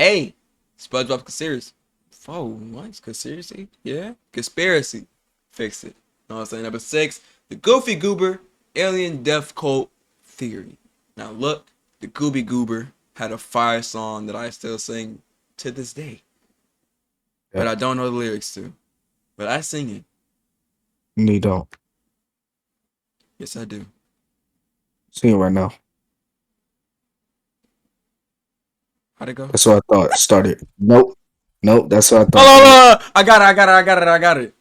Hey, SpongeBob conspiracy. Oh, what? Conspiracy? Yeah, conspiracy. Fix it. Know what I'm saying? Number 6, the Goofy Goober alien death cult theory. Now look, the Gooby Goober had a fire song that I still sing to this day, but I don't know the lyrics to. But I sing it. No, you don't. Yes, I do. Sing it right now. How'd it go? That's what I thought. Started. Nope. Nope. That's what I thought. Oh, I got it.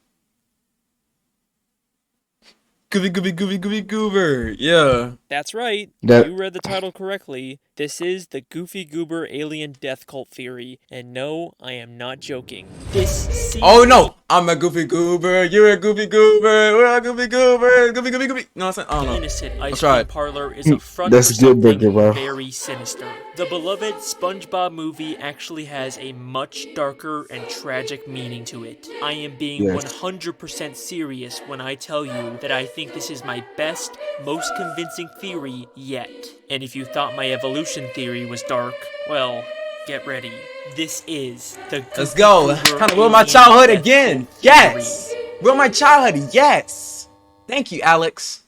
Goofy Goober. Yeah. That's right. That- You read the title correctly. This is the Goofy Goober alien death cult theory. And no, I am not joking. This Oh no, I'm a Goofy Goober. You're a Goofy Goober. We're a Goofy Goober. Goofy. No, I'm saying, I don't know. innocent ice That's cream right. parlor is a front That's for good burger, something bro. very sinister. The beloved SpongeBob movie actually has a much darker and tragic meaning to it. I am being Yes. 100% serious when I tell you that I think this is my best, most convincing theory yet. And if you thought my evolution theory was dark, well, get ready. This is the Let's go. Kind of ruined my childhood again. Yes. Ruined my childhood. Yes. Thank you, Alex.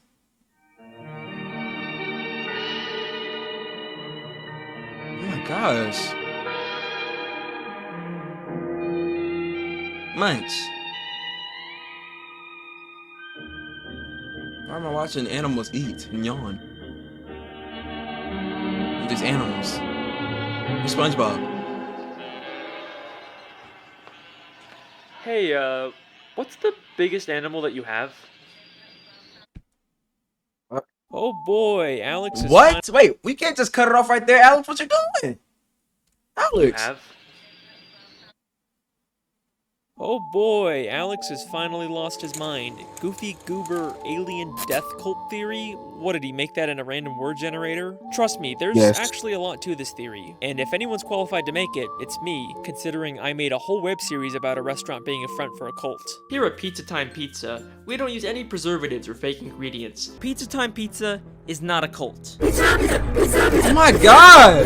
Oh my gosh. Munch. Why am I watching animals eat and yawn? These animals. Where's SpongeBob? Hey, what's the biggest animal that you have? What? Oh boy, Alex is What? Wait, we can't just cut it off right there, Alex. What you doing? Alex. Oh boy, Alex has finally lost his mind. Goofy Goober alien death cult theory? What, did he make that in a random word generator? Trust me, there's Yes. actually a lot to this theory. And if anyone's qualified to make it, it's me, considering I made a whole web series about a restaurant being a front for a cult. Here at Pizza Time Pizza, we don't use any preservatives or fake ingredients. Pizza Time Pizza is not a cult. Oh my god.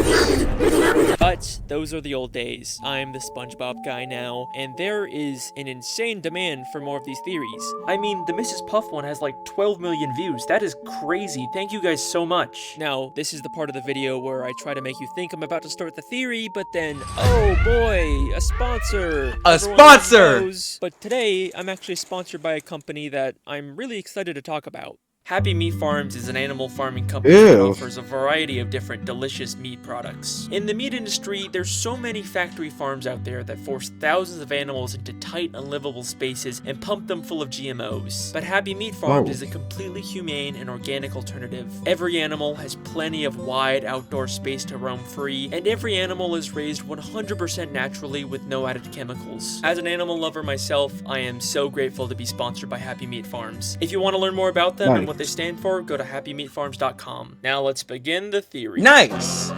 But those are the old days. I'm the SpongeBob guy now, and there is an insane demand for more of these theories. I mean, the Mrs. Puff one has like 12 million views. That is crazy. Thank you guys so much. Now, this is the part of the video where I try to make you think I'm about to start the theory, but then, oh boy, a sponsor. A Everyone sponsor! knows. But today, I'm actually sponsored by a company that I'm really excited to talk about. Happy Meat Farms is an animal farming company that Ew. offers a variety of different delicious meat products. In the meat industry, there's so many factory farms out there that force thousands of animals into tight, unlivable spaces and pump them full of GMOs. But Happy Meat Farms Whoa. is a completely humane and organic alternative. Every animal has plenty of wide outdoor space to roam free, and every animal is raised 100% naturally with no added chemicals. As an animal lover myself, I am so grateful to be sponsored by Happy Meat Farms. If you want to learn more about them and Nice. what they stand for, go to happymeatfarms.com. Now let's begin the theory. Nice.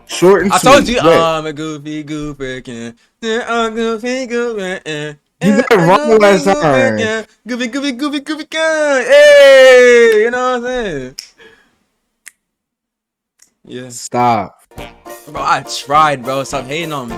Short and I sweet. told you Right. I'm a Goofy Goober. You're a Goofy Goober. You got it wrong last time. Goofy. Hey, you know what I'm saying? Yeah. Stop. Bro, I tried, bro. Stop hating on me.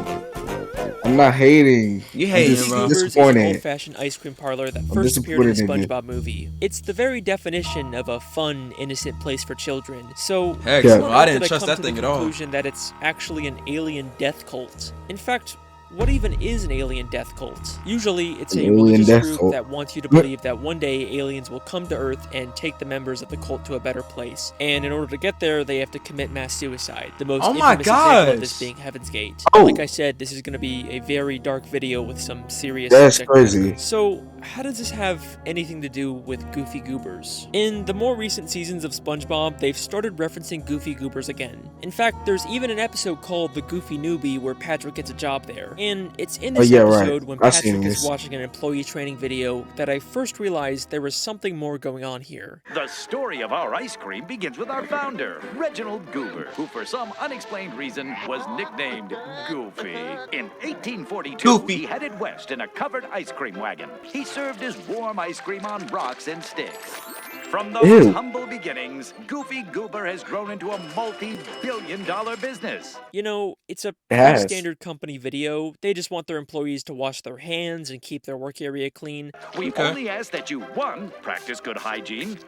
I'm not hating. You I'm hating, just bro. Goober's is an disappointed. old-fashioned ice cream parlor that first appeared in the disappointed in you. SpongeBob movie. It's the very definition of a fun, innocent place for children. So, Heck, Yeah. bro, I didn't did trust come that to thing the at all. conclusion that it's actually an alien death cult. In fact, what even is an alien death cult? Usually, it's An a alien religious death group cult. that wants you to believe that one day aliens will come to Earth and take the members of the cult to a better place. And in order to get there, they have to commit mass suicide. The most Oh my infamous example of this gosh. being Heaven's Gate. Oh. Like I said, this is going to be a very dark video with some serious That's subject crazy. matter. So, how does this have anything to do with Goofy Goobers? In the more recent seasons of SpongeBob, they've started referencing Goofy Goobers again. In fact, there's even an episode called The Goofy Newbie where Patrick gets a job there. And it's in this yeah, right. episode when I've seen Patrick is this. watching an employee training video that I first realized there was something more going on here. The story of our ice cream begins with our founder, Reginald Goober, who for some unexplained reason was nicknamed Goofy. In 1842, Goofy. he headed west in a covered ice cream wagon. He served his warm ice cream on rocks and sticks. From those Ew. humble beginnings, Goofy Goober has grown into a multi-billion-dollar business. You know, it's a It pretty has. standard company video. They just want their employees to wash their hands and keep their work area clean. We Okay. only ask that you, 1, practice good hygiene,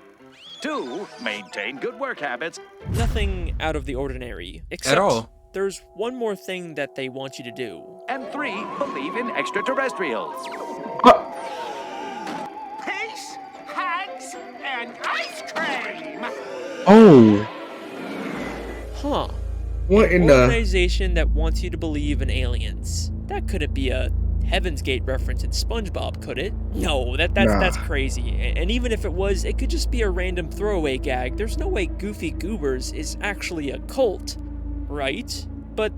2, maintain good work habits, Nothing out of the ordinary. Except all. there's one more thing that they want you to do. and 3, believe in extraterrestrials. Peace, hugs, and ice cream! Oh, Huh. what in An the? organization that wants you to believe in aliens. That couldn't be a Heaven's Gate reference in SpongeBob, could it? No, that's Nah. crazy. And even if it was, it could just be a random throwaway gag. There's no way Goofy Goobers is actually a cult, right? But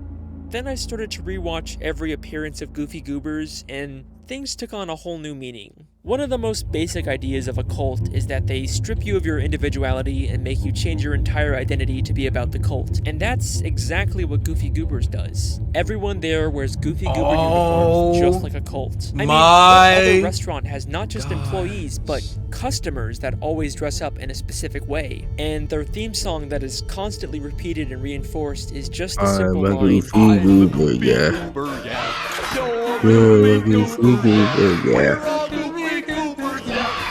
then I started to rewatch every appearance of Goofy Goobers, and things took on a whole new meaning. One of the most basic ideas of a cult is that they strip you of your individuality and make you change your entire identity to be about the cult. And that's exactly what Goofy Goobers does. Everyone there wears Goofy Goober uniforms just like a cult. I mean, what other restaurant has not just employees, but customers that always dress up in a specific way? And their theme song that is constantly repeated and reinforced is just the simple line, Goofy Goober, yeah. Goofy Goober, yeah.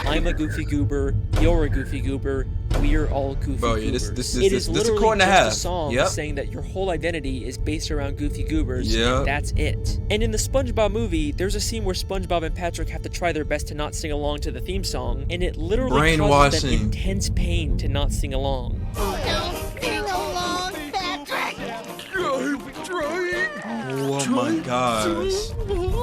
I'm a Goofy Goober, you're a Goofy Goober, we're all Goofy Bro, yeah, Goobers. this It is a literally quote and a just half. a song Yep. saying that your whole identity is based around Goofy Goobers, Yep. and that's it. And in the SpongeBob movie, there's a scene where SpongeBob and Patrick have to try their best to not sing along to the theme song, and it literally causes them Brainwashing. intense pain to not sing along. Don't sing along, Patrick! Oh my gosh.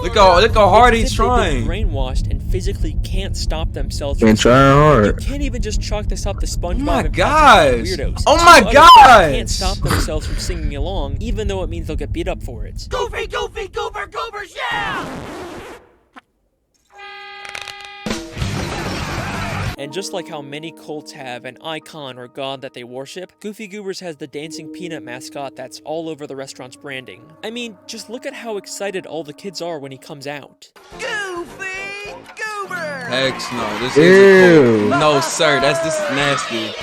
Look how hard It's he's as if they've trying. been brainwashed and physically can't stop themselves from Been trying You hard. can't even just chalk this up to SpongeBob my and Patrick gosh. being weirdos. Oh Two my other kids gosh. Can't stop themselves from singing along, even though it means they'll get beat up for it. Goofy, Goofy, Goober, Goobers, yeah! And just like how many cults have an icon or god that they worship, Goofy Goobers has the dancing peanut mascot that's all over the restaurant's branding. I mean, just look at how excited all the kids are when he comes out. Goofy, Goober! Heck no, this is a Ew. cult. No, sir, this is nasty.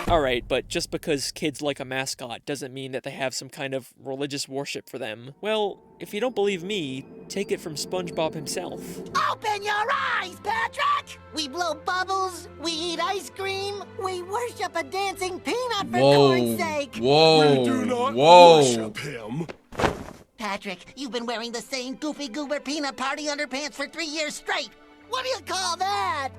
Alright, but just because kids like a mascot doesn't mean that they have some kind of religious worship for them. Well, if you don't believe me, take it from SpongeBob himself. Open your eyes, Patrick! We blow bubbles, we eat ice cream, we worship a dancing peanut for Whoa. corn's sake! Whoa. him. Patrick, you've been wearing the same Goofy Goober peanut party underpants for 3 years straight! What do you call that?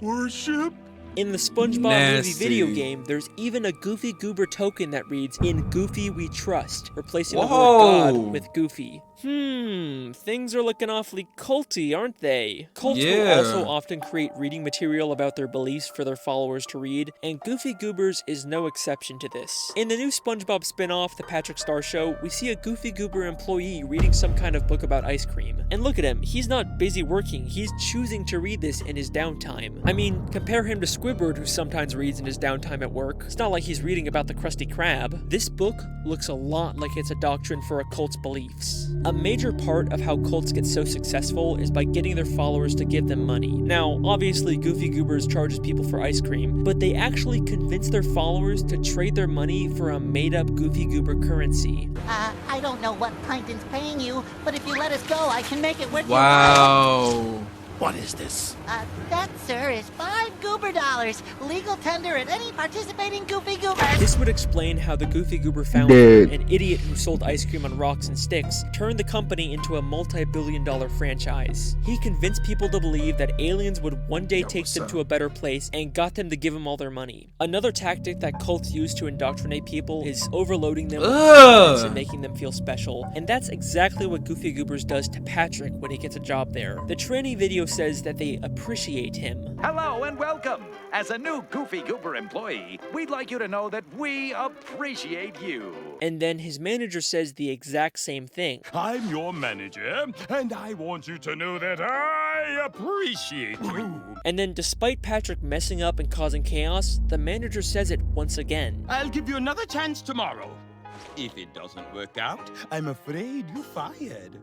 Worship? In the SpongeBob movie Nasty. video game, there's even a Goofy Goober token that reads, "In Goofy we trust," replacing the word Whoa. God with Goofy. Things are looking awfully culty, aren't they? Cults will Yeah. also often create reading material about their beliefs for their followers to read, and Goofy Goobers is no exception to this. In the new SpongeBob spin-off, The Patrick Star Show, we see a Goofy Goober employee reading some kind of book about ice cream. And look at him, he's not busy working, he's choosing to read this in his downtime. I mean, compare him to Squidward, who sometimes reads in his downtime at work. It's not like he's reading about the Krusty Krab. This book looks a lot like it's a doctrine for a cult's beliefs. A major part of how cults get so successful is by getting their followers to give them money. Now, obviously Goofy Goobers charges people for ice cream, but they actually convince their followers to trade their money for a made-up Goofy Goober currency. I don't know what Plankton's paying you, but if you let us go, I can make it worth your while. Wow. What is this? That, sir, is $5 Goober dollars. Legal tender at any participating Goofy Goober. This would explain how the Goofy Goober founder, Dude. an idiot who sold ice cream on rocks and sticks, turned the company into a multi-billion-dollar franchise. He convinced people to believe that aliens would one day take them to a better place and got them to give him all their money. Another tactic that cults use to indoctrinate people is overloading them with compliments and making them feel special. And that's exactly what Goofy Goobers does to Patrick when he gets a job there. The training video says that they appreciate him. Hello and welcome. As a new Goofy Goober employee, we'd like you to know that we appreciate you. And then his manager says the exact same thing. I'm your manager, and I want you to know that I appreciate you. And then despite Patrick messing up and causing chaos, the manager says it once again. I'll give you another chance tomorrow. If it doesn't work out, I'm afraid you're fired.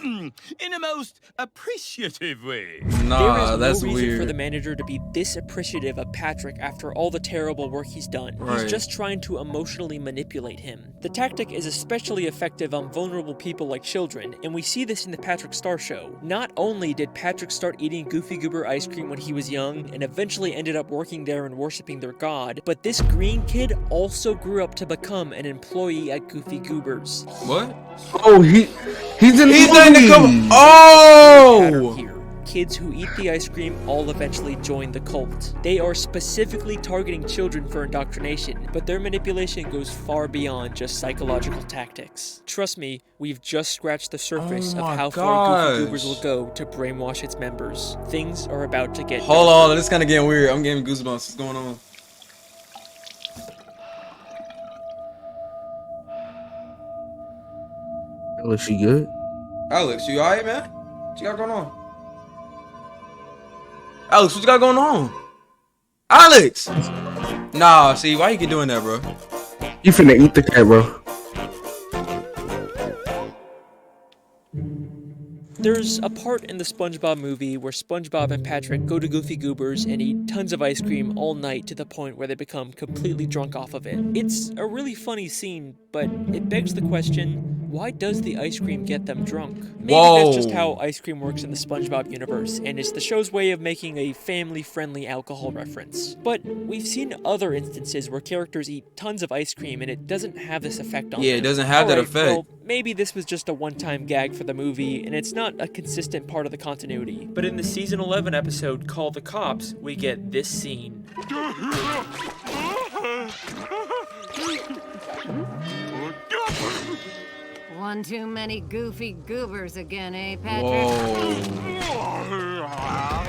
in a most appreciative way. Nah, there that's is no reason for weird. the manager to be this appreciative of Patrick after all the terrible work he's done. Right. He's just trying to emotionally manipulate him. The tactic is especially effective on vulnerable people like children, and we see this in the Patrick Star Show. Not only did Patrick start eating Goofy Goober ice cream when he was young, and eventually ended up working there and worshipping their god, but this green kid also grew up to become an employee at Goofy Goober's. What? Oh, he's in He's the in the movie. come. Pattern Oh! here. Kids who eat the ice cream all eventually join the cult. They are specifically targeting children for indoctrination, but their manipulation goes far beyond just psychological tactics. Trust me, we've just scratched the surface Oh of my how far Goofy gosh. Goobers will go to brainwash its members. Things are about to get Hold dark. on, this kind of getting weird. I'm getting goosebumps. What's going on? Oh, is she good? Alex, you alright, man? What you got going on? Alex, what you got going on? Alex! Nah, see, why you keep doing that, bro? You finna eat the cat, bro. There's a part in the SpongeBob movie where SpongeBob and Patrick go to Goofy Goober's and eat tons of ice cream all night to the point where they become completely drunk off of it. It's a really funny scene, but it begs the question, why does the ice cream get them drunk? Maybe that's just how ice cream works in the SpongeBob universe, and it's the show's way of making a family-friendly alcohol reference. But we've seen other instances where characters eat tons of ice cream and it doesn't have this effect on them. Yeah, it doesn't have that Alright, effect. well, maybe this was just a one-time gag for the movie, and it's not a consistent part of the continuity. But in the season 11 episode, Call the Cops, we get this scene. One too many Goofy Goobers again, eh, Patrick? Whoa.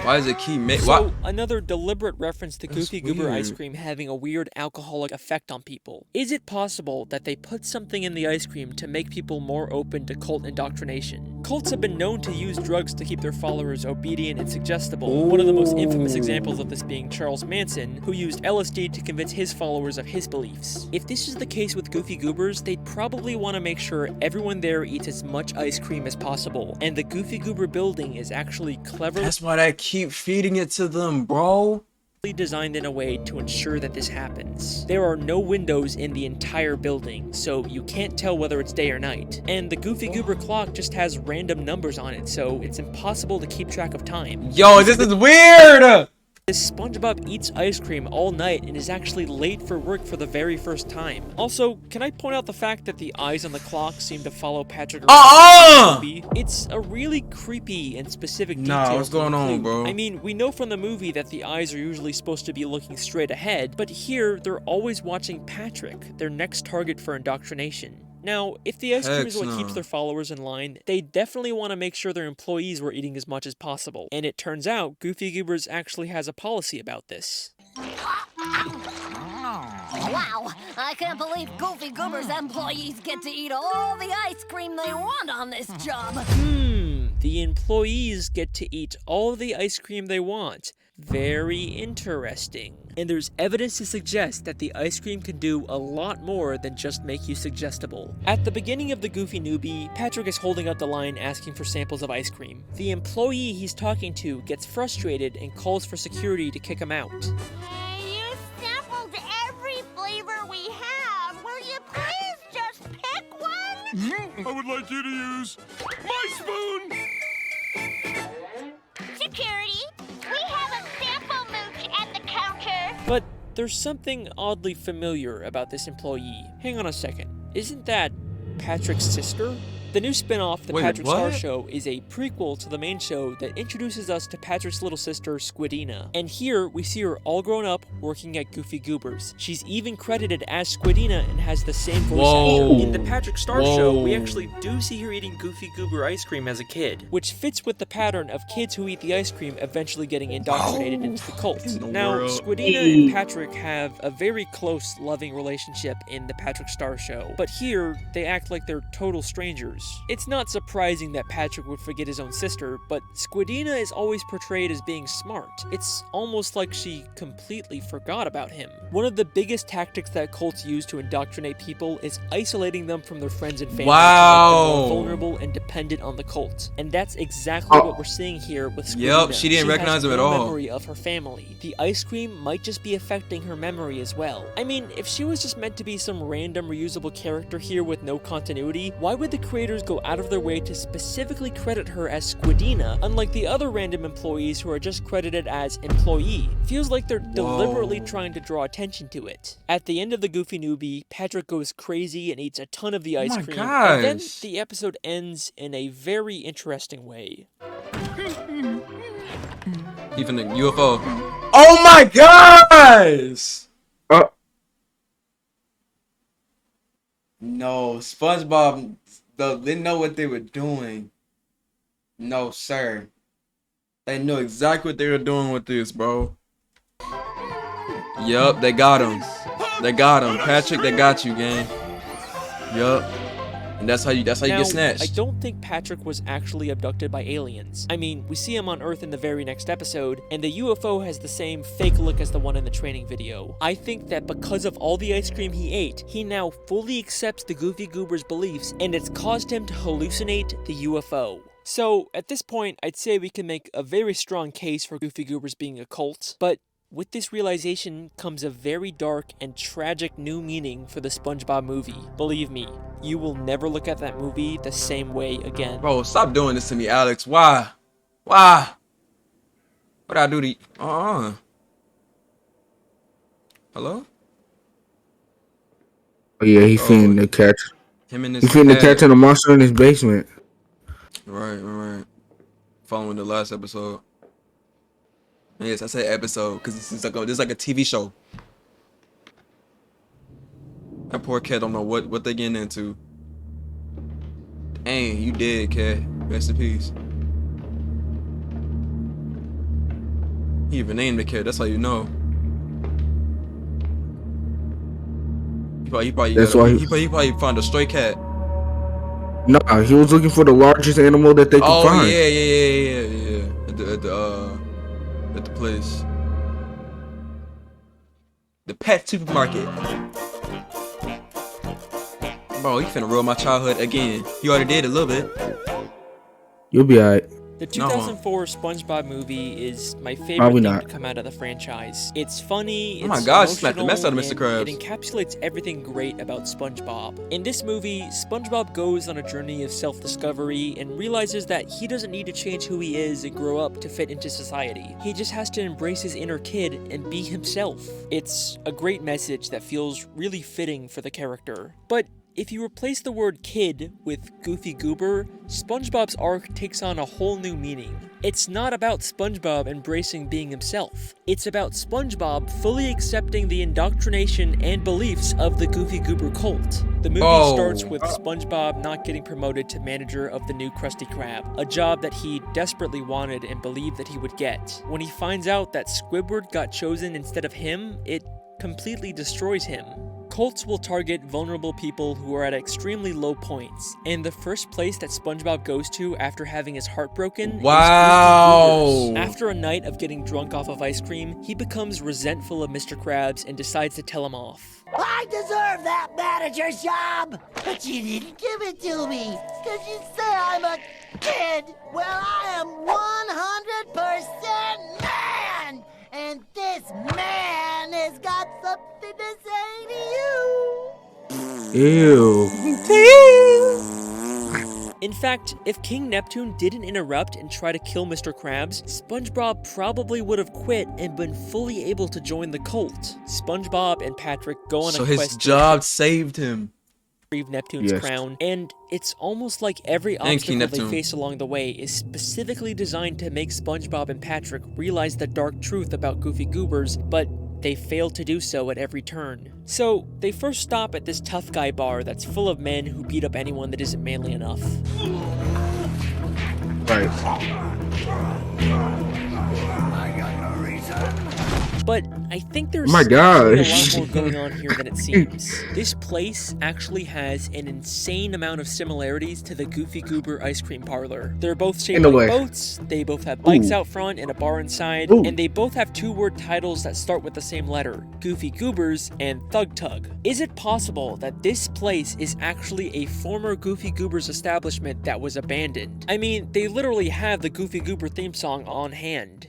Why does it keep making... So, another deliberate reference to That's Goofy Goober ice weird. cream having a weird alcoholic effect on people. Is it possible that they put something in the ice cream to make people more open to cult indoctrination? Cults have been known to use drugs to keep their followers obedient and suggestible. One of the most infamous examples of this being Charles Manson, who used LSD to convince his followers of his beliefs. If this is the case with Goofy Goobers, they'd probably want to make sure everyone there eats as much ice cream as possible, and the Goofy Goober building is actually cleverly That's why they keep feeding it to them, bro. designed in a way to ensure that this happens. There are no windows in the entire building, so you can't tell whether it's day or night. And the Goofy Goober clock just has random numbers on it, so it's impossible to keep track of time. Yo, this is weird! This SpongeBob eats ice cream all night and is actually late for work for the very first time. Also, can I point out the fact that the eyes on the clock seem to follow Patrick around? It's a really creepy and specific detail. Nah, what's to going on, include. bro? I mean, we know from the movie that the eyes are usually supposed to be looking straight ahead, but here they're always watching Patrick, their next target for indoctrination. Now, if the ice cream is what keeps their followers in line, they definitely want to make sure their employees were eating as much as possible. And it turns out, Goofy Goobers actually has a policy about this. Wow, I can't believe Goofy Goober's employees get to eat all the ice cream they want on this job. The employees get to eat all the ice cream they want. Very interesting. And there's evidence to suggest that the ice cream can do a lot more than just make you suggestible. At the beginning of the Goofy Newbie, Patrick is holding up the line asking for samples of ice cream. The employee he's talking to gets frustrated and calls for security to kick him out. You sampled every flavor we have. Will you please just pick one? I would like you to use my spoon. Security, we have a sample mooch at the counter. But there's something oddly familiar about this employee. Hang on a second. Isn't that Patrick's sister? The new spin-off, The Wait, Patrick Star what? Show, is a prequel to the main show that introduces us to Patrick's little sister, Squidina. And here, we see her all grown up, working at Goofy Goobers. She's even credited as Squidina and has the same voice Whoa. actor. In The Patrick Star Show, we Whoa. actually do see her eating Goofy Goober ice cream as a kid, which fits with the pattern of kids who eat the ice cream eventually getting indoctrinated into the cult. Now, world. Squidina and Patrick have a very close, loving relationship in The Patrick Star Show, but here, they act like they're total strangers. years. It's not surprising that Patrick would forget his own sister, but Squidina is always portrayed as being smart. It's almost like she completely forgot about him. One of the biggest tactics that cults use to indoctrinate people is isolating them from their friends and family to make them more vulnerable and dependent on the cult. And that's exactly what we're seeing here with Squidina. Yep, she didn't recognize him at all. Memory of her family. The ice cream might just be affecting her memory as well. I mean, if she was just meant to be some random reusable character here with no continuity, why would the creators go out of their way to specifically credit her as Squidina, unlike the other random employees who are just credited as employee? Feels like they're deliberately trying to draw attention to it. At the end of the Goofy Newbie, Patrick goes crazy and eats a ton of the ice cream, and then the episode ends in a very interesting way. Even the UFO. Oh my gosh! No, SpongeBob, they know what they were doing. No, sir. They knew exactly what they were doing with this, bro. Yup, they got him. They got him. Patrick, they got you, gang. Yup. And that's how you get snatched. I don't think Patrick was actually abducted by aliens. I mean, we see him on Earth in the very next episode, and the UFO has the same fake look as the one in the training video. I think that because of all the ice cream he ate, he now fully accepts the Goofy Goober's beliefs, and it's caused him to hallucinate the UFO. So, at this point, I'd say we can make a very strong case for Goofy Goobers being a cult, but with this realization comes a very dark and tragic new meaning for the SpongeBob movie. Believe me, you will never look at that movie the same way again. Bro, stop doing this to me, Alex. Why? Why? What'd I do to you? Hello? Oh yeah, he feeding the cat. Him and his He feeding the cat to the monster in his basement. Right. Following the last episode. Yes, I say episode because this is like a TV show. That poor cat don't know what they getting into. Dang, you dead, cat. Rest in peace. He even named the cat. That's how you know. He probably found a stray cat. Nah, he was looking for the largest animal that they could find. Oh yeah. At the place. The pet supermarket. Bro, you finna ruin my childhood again. You already did a little bit. You'll be alright. The 2004 SpongeBob movie is my favorite thing to come out of the franchise. It's funny, oh my gosh, smacked the mess out of Mr. Krabs. It encapsulates everything great about SpongeBob. In this movie, SpongeBob goes on a journey of self-discovery and realizes that he doesn't need to change who he is and grow up to fit into society. He just has to embrace his inner kid and be himself. It's a great message that feels really fitting for the character. But if you replace the word kid with Goofy Goober, SpongeBob's arc takes on a whole new meaning. It's not about SpongeBob embracing being himself. It's about SpongeBob fully accepting the indoctrination and beliefs of the Goofy Goober cult. The movie starts with SpongeBob not getting promoted to manager of the new Krusty Krab, a job that he desperately wanted and believed that he would get. When he finds out that Squidward got chosen instead of him, it completely destroys him. Cults will target vulnerable people who are at extremely low points, and the first place that SpongeBob goes to after having his heart broken is Goober's. After a night of getting drunk off of ice cream, he becomes resentful of Mr. Krabs and decides to tell him off. I deserve that manager's job, but you didn't give it to me, because you say I'm a kid. Well, I am 100% man, and this man has got something to say to you. Ew. In fact, if King Neptune didn't interrupt and try to kill Mr. Krabs, SpongeBob probably would have quit and been fully able to join the cult. SpongeBob and Patrick go on a quest. So his job saved him. Retrieve Neptune's crown, and it's almost like every obstacle they face along the way is specifically designed to make SpongeBob and Patrick realize the dark truth about Goofy Goobers, but they fail to do so at every turn. So, they first stop at this tough guy bar that's full of men who beat up anyone that isn't manly enough. Right. But I think there's My actually a gosh. lot more going on here than it seems. This place actually has an insane amount of similarities to the Goofy Goober ice cream parlor. They're both shaped In a like way. boats, they both have bikes Ooh. out front and a bar inside, Ooh. and they both have two-word titles that start with the same letter, Goofy Goobers and Thug Tug. Is it possible that this place is actually a former Goofy Goobers establishment that was abandoned? I mean, they literally have the Goofy Goober theme song on hand.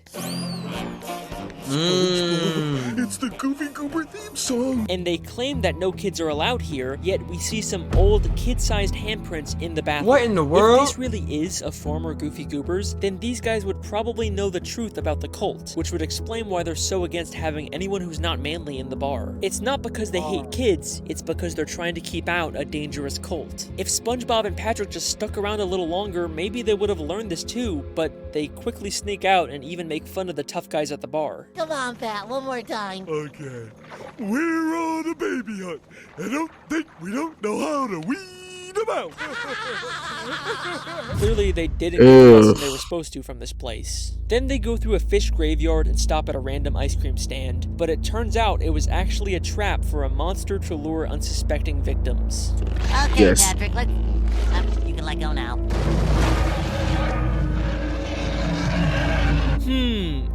It's the Goofy Goober theme song. And they claim that no kids are allowed here, yet we see some old kid-sized handprints in the bathroom. What in the world? If this really is a former Goofy Goobers, then these guys would probably know the truth about the cult, which would explain why they're so against having anyone who's not manly in the bar. It's not because they hate kids, it's because they're trying to keep out a dangerous cult. If SpongeBob and Patrick just stuck around a little longer, maybe they would have learned this too, but they quickly sneak out and even make fun of the tough guys at the bar. Come on, Pat, one more time. Okay, we're on a baby hunt, and don't think we don't know how to weed them out. Clearly, they didn't get the lesson Ugh. they were supposed to from this place. Then they go through a fish graveyard and stop at a random ice cream stand, but it turns out it was actually a trap for a monster to lure unsuspecting victims. Okay, Yes. Patrick, you can let go now.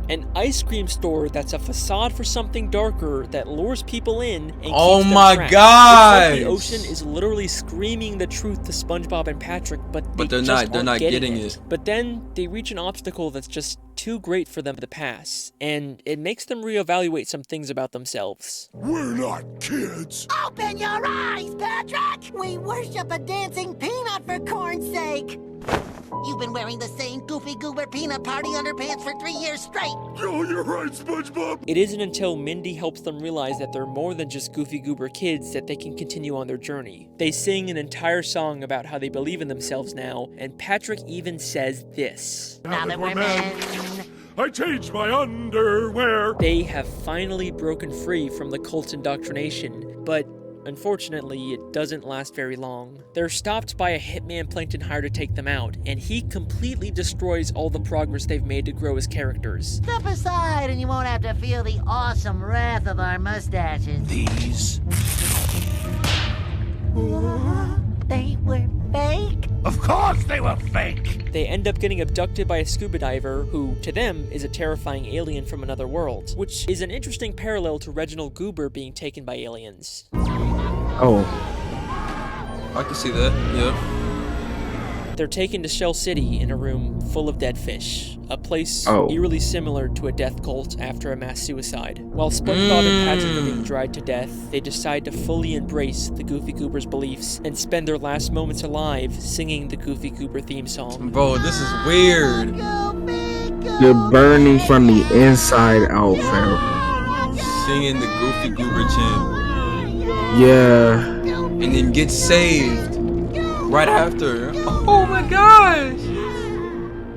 An ice cream store that's a facade for something darker that lures people in and Oh keeps them my trapped. gosh! It's like the ocean is literally screaming the truth to SpongeBob and Patrick, but they're just not aren't getting it. But then they reach an obstacle that's just too great for them to pass, and it makes them reevaluate some things about themselves. We're not kids. Open your eyes, Patrick! We worship a dancing peanut for corn's sake! You've been wearing the same Goofy Goober peanut party underpants for 3 years straight! Oh, you're right, SpongeBob. It isn't until Mindy helps them realize that they're more than just Goofy Goober kids that they can continue on their journey. They sing an entire song about how they believe in themselves now, and Patrick even says this. Now that we're men... I changed my underwear. They have finally broken free from the cult's indoctrination, but unfortunately, it doesn't last very long. They're stopped by a hitman Plankton hired to take them out, and he completely destroys all the progress they've made to grow as characters. Step aside and you won't have to feel the awesome wrath of our mustaches. These. They were fake? Of course they were fake. They end up getting abducted by a scuba diver who, to them, is a terrifying alien from another world, which is an interesting parallel to Reginald Goober being taken by aliens. Oh. I can see that. Yep. They're taken to Shell City in a room full of dead fish, a place Oh. eerily similar to a death cult after a mass suicide. While SpongeBob and Patrick are being dried to death, they decide to fully embrace the Goofy Goober's beliefs and spend their last moments alive singing the Goofy Goober theme song. Bro, this is weird. They're burning from the inside out, fam. Singing the Goofy Goober chant. Yeah. And then get saved right after. Oh my gosh!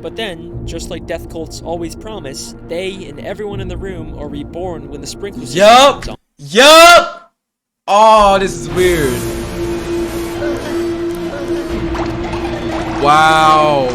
But then, just like death cults always promise, they and everyone in the room are reborn when the sprinkler system comes Yup! on. Yup! Oh, this is weird. Wow.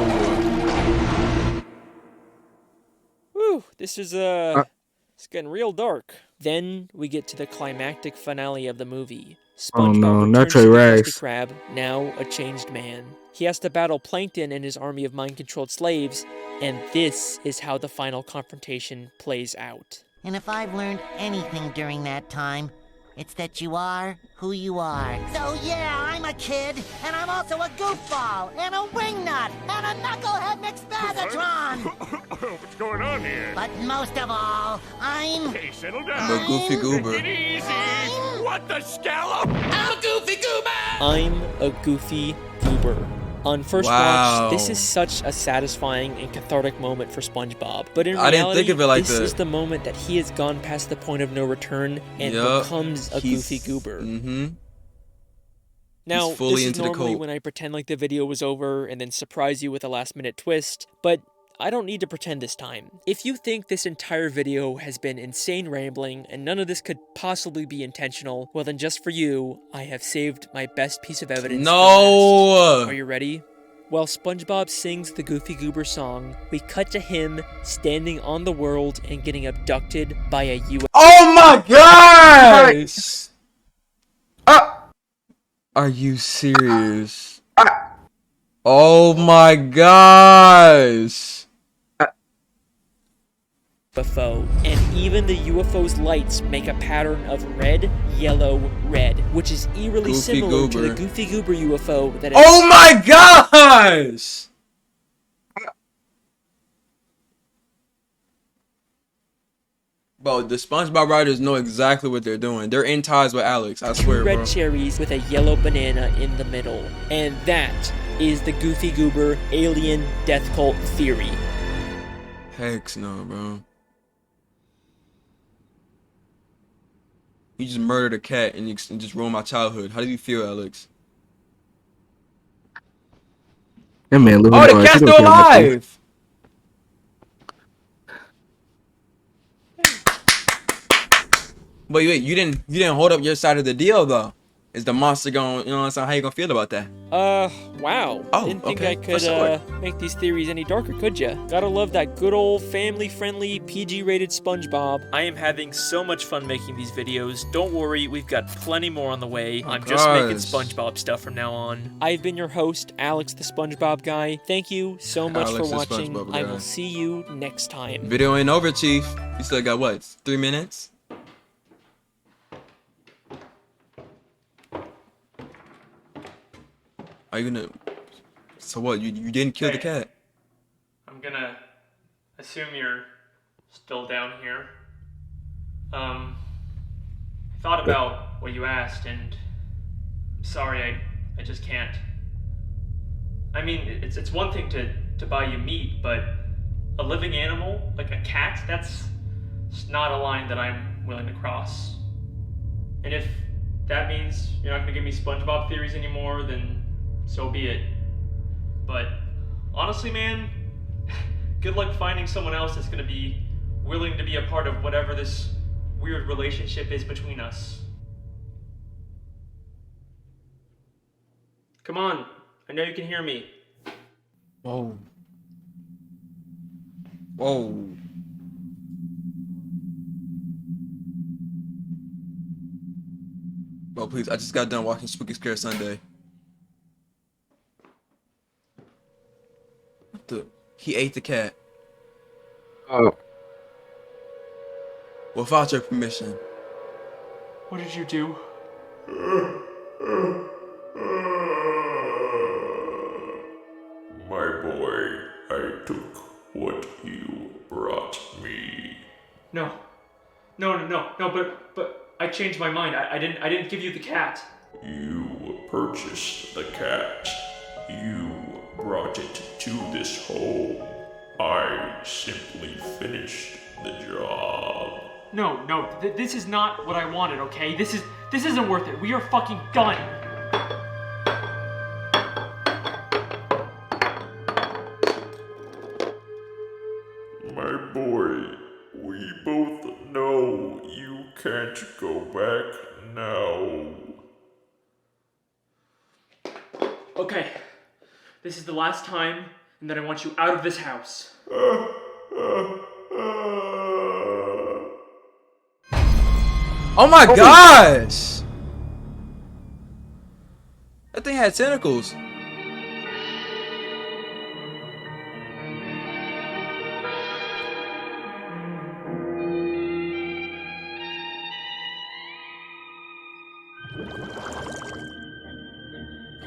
Whew, this is it's getting real dark. Then we get to the climactic finale of the movie. Oh SpongeBob no, returns not to Trey the Krusty Rags. Krab, now a changed man. He has to battle Plankton and his army of mind-controlled slaves, and this is how the final confrontation plays out. And if I've learned anything during that time, it's that you are who you are. So yeah, I'm a kid, and I'm also a goofball, and a wingnut, and a knucklehead McSpagatron! What's going on here? But most of all, I'm... Hey, settle down. The Goofy Goober. Take it easy. What the scallop? I'm a Goofy Goober! I'm a Goofy Goober. On first Wow. watch, this is such a satisfying and cathartic moment for SpongeBob. But in I reality, didn't think of it like this that. is the moment that he has gone past the point of no return and Yup. becomes a He's- Goofy Goober. Mm-hmm. Now, He's fully this is into the normally cult. when I pretend like the video was over and then surprise you with a last-minute twist, but I don't need to pretend this time. If you think this entire video has been insane rambling and none of this could possibly be intentional, well then just for you, I have saved my best piece of evidence. for last. No! Are you ready? While SpongeBob sings the Goofy Goober song, we cut to him standing on the world and getting abducted by a U.S. Oh my gosh! Ah! Are you serious? Oh my gosh! UFO, and even the UFO's lights make a pattern of red, yellow, red, which is eerily Goofy similar to the Goober. Goofy Goober UFO that Oh my gosh! Bro, the SpongeBob writers know exactly what they're doing. They're in ties with Alex. I swear, two red bro. cherries with a yellow banana in the middle. And that is the Goofy Goober alien death cult theory. Heck no, bro. You just murdered a cat and you just ruined my childhood. How do you feel, Alex? That man living Oh, the life. cat's He don't still care about you. alive! Wait, you didn't hold up your side of the deal though. Is the monster going, you know what I'm saying? How you gonna feel about that? Wow. Oh, Didn't think okay. I For could, sure. make these theories any darker, could ya? Gotta love that good old family-friendly, PG-rated SpongeBob. I am having so much fun making these videos. Don't worry, we've got plenty more on the way. I'm just making gosh. SpongeBob stuff from now on. I've been your host, Alex the SpongeBob Guy. Thank you so much Alex for the watching. SpongeBob I Guy. will see you next time. Video ain't over, Chief. You still got what? 3 minutes? Are you gonna? So what? You didn't kill the cat? I'm gonna assume you're still down here. I thought about what you asked, and I'm sorry, I just can't. I mean, it's one thing to buy you meat, but a living animal, like a cat, that's not a line that I'm willing to cross. And if that means you're not gonna give me SpongeBob theories anymore, then so be it. But honestly, man, good luck finding someone else that's gonna be willing to be a part of whatever this weird relationship is between us. Come on, I know you can hear me. Whoa. Whoa. Bro, please, I just got done watching Spooky Scare Sunday. What the? He ate the cat. Oh, Without your permission. What did you do? My boy, I took what you brought me. No, but I changed my mind. I didn't give you the cat. You purchased the cat. You brought it to this home. I simply finished the job. No, this is not what I wanted, okay? This isn't worth it. We are fucking done. My boy, we both know you can't go back now. Okay, this is the last time, and then I want you out of this house. Oh my gosh! That thing had tentacles.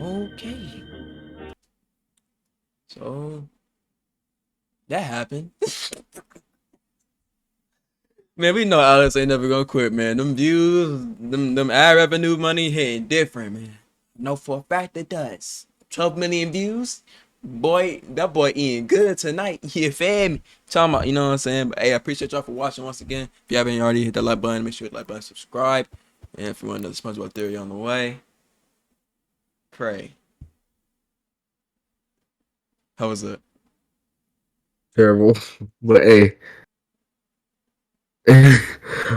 Okay. So that happened. Man, we know Alex ain't never gonna quit, man. Them views, them ad revenue money hitting different, man. No, for a fact it does. 12 million views. Boy, that boy eating good tonight. You feel me? Talking about, you know what I'm saying? But hey, I appreciate y'all for watching once again. If you haven't already, hit that like button. Make sure you hit the like button, subscribe. And if you want another SpongeBob theory on the way, pray. How was it? terrible. But hey.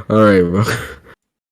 All right, bro.